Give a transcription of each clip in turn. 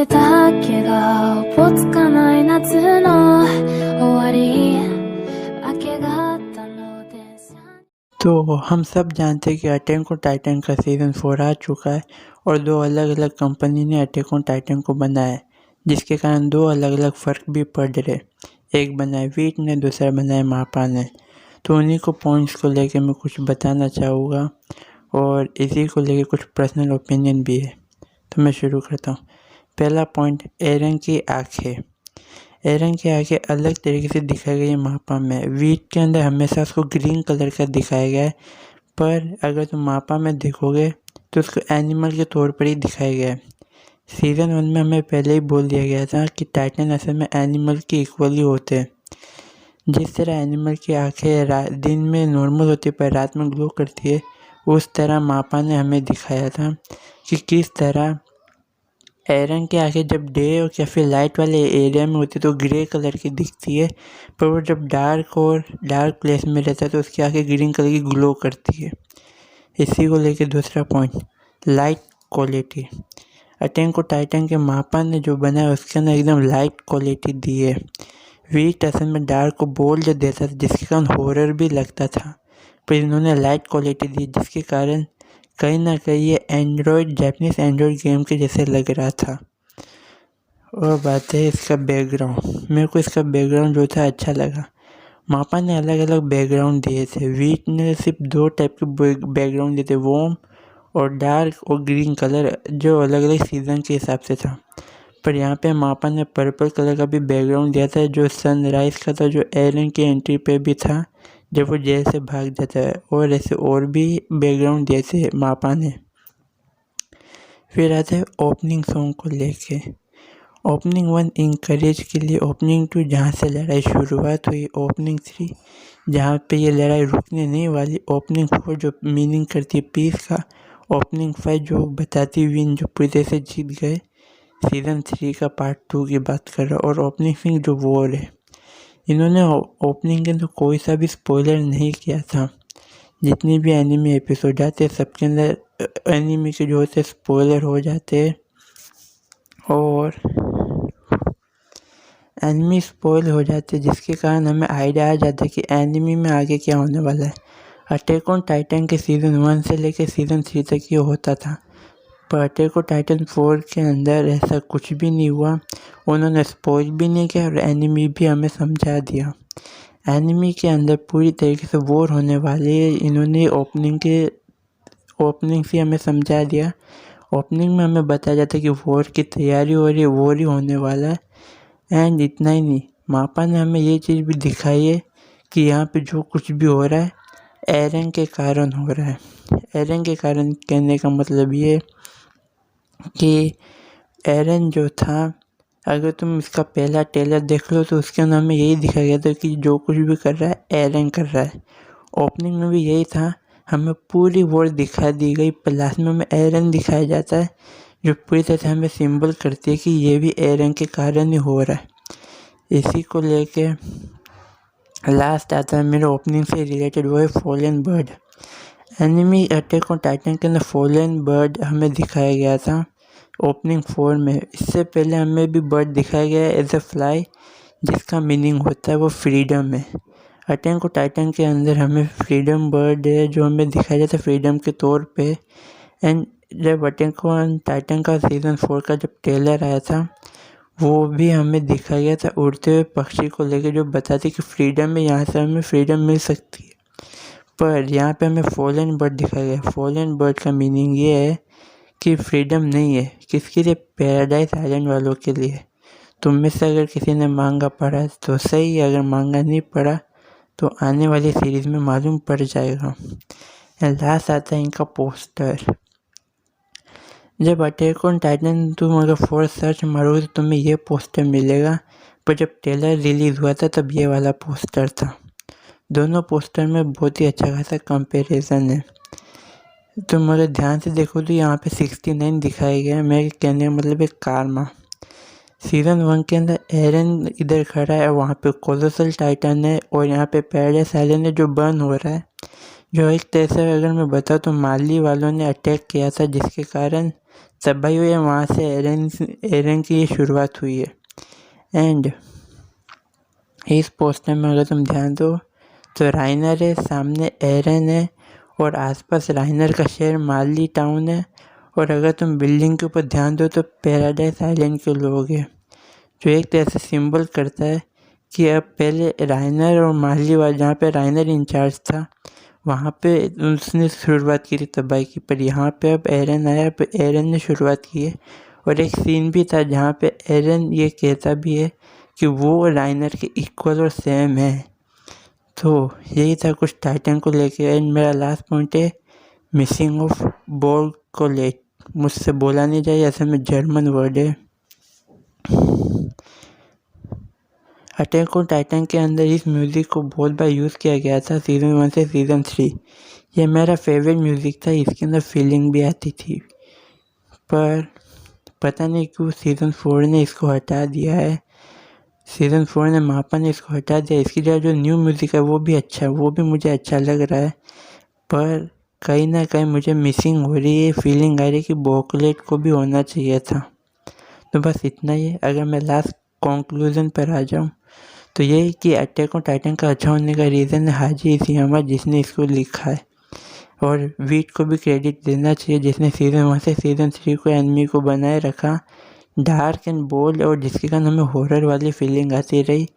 れたけがおぼつかない夏の終わり明け方の電車तो हम सब जानते हैं कि अटैक ऑन टाइटन का सीज़न 4 आ चुका है और दो अलग अलग कंपनी ने अटैक ऑन टाइटन को बनाया है, जिसके कारण दो अलग अलग फ़र्क भी पड़ रहे। एक बनाए वीट ने, दूसरा बनाए मापा ने। तो उन्हीं को पॉइंट्स को लेके मैं कुछ बताना चाहूँगा और इसी को लेके कुछ पर्सनल ओपिनियन भी है। तो मैं शुरू करता हूँ। पहला पॉइंट, एरन की आँखें। एरन की आँखें अलग तरीके से दिखाई गई है मापा में। वीट के अंदर हमेशा उसको ग्रीन कलर का दिखाया गया है, पर अगर तुम मापा में देखोगे तो उसको एनिमल के तौर पर ही दिखाया गया है। सीज़न 1 में हमें पहले ही बोल दिया गया था कि टाइटन असल में एनिमल के इक्वली होते हैं। जिस तरह एनिमल की आँखें दिन में नॉर्मल होती है पर रात में ग्लो करती है, उस तरह मापा ने हमें दिखाया था कि किस तरह एरन की आँखें जब डे और या फिर लाइट वाले एरिया में होती है तो ग्रे कलर की दिखती है, पर वो जब डार्क प्लेस में रहता है तो उसकी आँखें ग्रीन कलर की ग्लो करती है। इसी को लेके दूसरा point, light quality. Attack on Titan के मापा ने जो बनाया उसके अंदर एकदम लाइट क्वालिटी दी है। वीट असल में डार्क को बोल्ड देता था, जिसके कारण हॉरर भी लगता था, पर इन्होंने लाइट क्वालिटी दी जिसके कारण कहीं ना कहीं ये जापानीज एंड्रॉयड गेम के जैसे लग रहा था। और बात है इसका बैकग्राउंड। मेरे को इसका बैकग्राउंड जो था अच्छा लगा। मापा ने अलग अलग बैकग्राउंड दिए थे, वीट ने सिर्फ 2 टाइप के बैकग्राउंड दिए थे, वार्म और डार्क और ग्रीन कलर, जो अलग अलग सीज़न के हिसाब से था। पर यहाँ पे मापा ने पर्पल कलर का भी बैकग्राउंड दिया था, जो सनराइज़ का था, जो एरन की एंट्री पे भी था जब वो जेल से भाग जाता है, और ऐसे और भी बैकग्राउंड दिए थे मापा ने। फिर आते हैं ओपनिंग सॉन्ग को लेके। ओपनिंग 1 इंकरेज के लिए, ओपनिंग 2 जहाँ से लड़ाई शुरुआत हुई, ओपनिंग 3 जहाँ पे ये लड़ाई रुकने नहीं वाली, ओपनिंग 4 जो मीनिंग करती है पीस का, ओपनिंग 5 जो बताती विन जो पूरी तरह से जीत गए। सीज़न 3 का पार्ट 2 की बात कर रहा हूँ। और ओपनिंग 6 जो वॉर है, इन्होंने ओपनिंग के अंदर कोई सा भी स्पॉइलर नहीं किया था। जितनी भी एनिमी एपिसोड आते हैं सबके अंदर एनिमी के जो होते स्पॉइलर हो जाते हैं, और एनिमी स्पॉइल हो जाते हैं, जिसके कारण हमें आइडिया आ जाता है कि एनिमी में आगे क्या होने वाला है। अटैक ऑन टाइटन के सीज़न 1 से लेकर सीज़न 3 तक ये होता था, पर अटैक ऑन टाइटन 4 के अंदर ऐसा कुछ भी नहीं हुआ। उन्होंने स्पॉइल भी नहीं किया और एनिमी भी हमें समझा दिया। एनिमी के अंदर पूरी तरीके से वॉर होने वाली है, इन्होंने ओपनिंग से हमें समझा दिया। ओपनिंग में हमें बताया जाता है कि वॉर की तैयारी हो रही है, वॉर ही होने वाला है। एंड इतना ही नहीं, मापा ने हमें ये चीज़ भी दिखाई है कि यहाँ पे जो कुछ भी हो रहा है एरन के कारण हो रहा है। एरन के कारण कहने का मतलब ये कि एरन जो था, अगर तुम इसका पहला ट्रेलर देख लो तो उसके अंदर हमें यही दिखाया गया था कि जो कुछ भी कर रहा है एरन कर रहा है। ओपनिंग में भी यही था, हमें पूरी वॉर दिखा दी गई, पर लास्ट में हमें एरन दिखाया जाता है, जो पूरी तरह से हमें सिंबल करती है कि ये भी एरन के कारण ही हो रहा है। इसी को लेके लास्ट आता है मेरे ओपनिंग से रिलेटेड, वो है fallen bird. Enemy attack on Titan के अंदर फॉलन बर्ड हमें दिखाया गया था ओपनिंग 4 में। इससे पहले हमें भी बर्ड दिखाया गया है एज अ फ्लाई, जिसका मीनिंग होता है वो फ्रीडम है। अटैक ऑन टाइटन के अंदर हमें फ्रीडम बर्ड है जो हमें दिखाया जाता है फ्रीडम के तौर पे। एंड जब अटैक ऑन टाइटन का सीज़न 4 का जब ट्रेलर आया था, वो भी हमें दिखाया गया था उड़ते हुए पक्षी को लेकर, जो बताती कि फ्रीडम है, यहाँ से हमें फ्रीडम मिल सकती है। पर यहाँ पे हमें फॉलन बर्ड दिखाया गया। फॉलन बर्ड का मीनिंग ये है कि फ्रीडम नहीं है किसके लिए, पैराडाइज आइलैंड वालों के लिए। तुम में से अगर किसी ने मांगा पढ़ा तो सही, अगर मांगा नहीं पढ़ा तो आने वाली सीरीज़ में मालूम पड़ जाएगा। लास्ट आता है इनका पोस्टर। जब अटैक ऑन टाइटन तुम अगर 4 सर्च मारोगे तो तुम्हें ये पोस्टर मिलेगा, पर जब ट्रेलर रिलीज़ हुआ था तब ये वाला पोस्टर था। दोनों पोस्टर में बहुत ही अच्छा खासा कंपैरिजन है। तुम अगर ध्यान से देखो तो यहाँ पे 69 दिखाया गया है। मेरे कहने का मतलब है कारमा। सीज़न 1 के अंदर एरन इधर खड़ा है, वहाँ पे कोलोसल टाइटन है, और यहाँ पे पैराडाइज आइलैंड है जो बर्न हो रहा है। जो एक तरह से अगर मैं बताऊँ तो माली वालों ने अटैक किया था, जिसके कारण तब भाई ये वहाँ से एरन की ये शुरुआत हुई है। एंड इस पोस्टर में अगर तुम ध्यान दो तो राइनर है, सामने एरन है और आसपास राइनर का शहर मार्ली टाउन है। और अगर तुम बिल्डिंग के ऊपर ध्यान दो तो पैराडाइज आइलैंड के लोग हैं, जो एक तरह से सिंबल करता है कि अब पहले राइनर और मार्ली वाला जहाँ पे राइनर इंचार्ज था वहाँ पे उसने शुरुआत की थी तबाही की, पर यहाँ पे अब एरन आया, अब एरन ने शुरुआत की है। और एक सीन भी था जहाँ पे एरन ये कहता भी है कि वो राइनर के इक्वल और सेम है। तो यही था कुछ टाइटन को लेके। एंड मेरा लास्ट पॉइंट है मिसिंग ऑफ बॉल को लेट। मुझसे बोला नहीं जाए, ऐसे में जर्मन वर्ड है। अटैक ऑन टाइटन के अंदर इस म्यूज़िक को बहुत बार यूज़ किया गया था सीज़न 1 से सीज़न 3। ये मेरा फेवरेट म्यूज़िक था, इसके अंदर फीलिंग भी आती थी। पर पता नहीं क्यों सीज़न 4 ने इसको हटा दिया है। सीज़न 4 ने मापा ने इसको हटा दिया। इसकी जगह जो न्यू म्यूज़िक है वो भी अच्छा है, वो भी मुझे अच्छा लग रहा है। पर कहीं ना कहीं मुझे मिसिंग हो रही है, फीलिंग आ रही है कि बोकलेट को भी होना चाहिए था। तो बस इतना ही है। अगर मैं लास्ट कंक्लूजन पर आ जाऊँ तो यही कि अटैक ऑन टाइटन का अच्छा होने का रीज़न है हाजी इशियामा, जिसने इसको लिखा है। और वीट को भी क्रेडिट देना चाहिए, जिसने सीज़न 1 से सीज़न 3 को एनिमी को बनाए रखा डार्क एंड बोल्ड, और जिसके कारण हमें हॉरर वाली फीलिंग आती रही।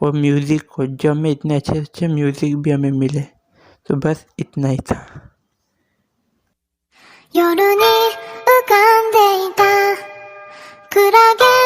और म्यूज़िक को जो हमें इतने अच्छे अच्छे म्यूज़िक भी हमें मिले। तो बस इतना ही था। 夜に浮かんでいたクラゲ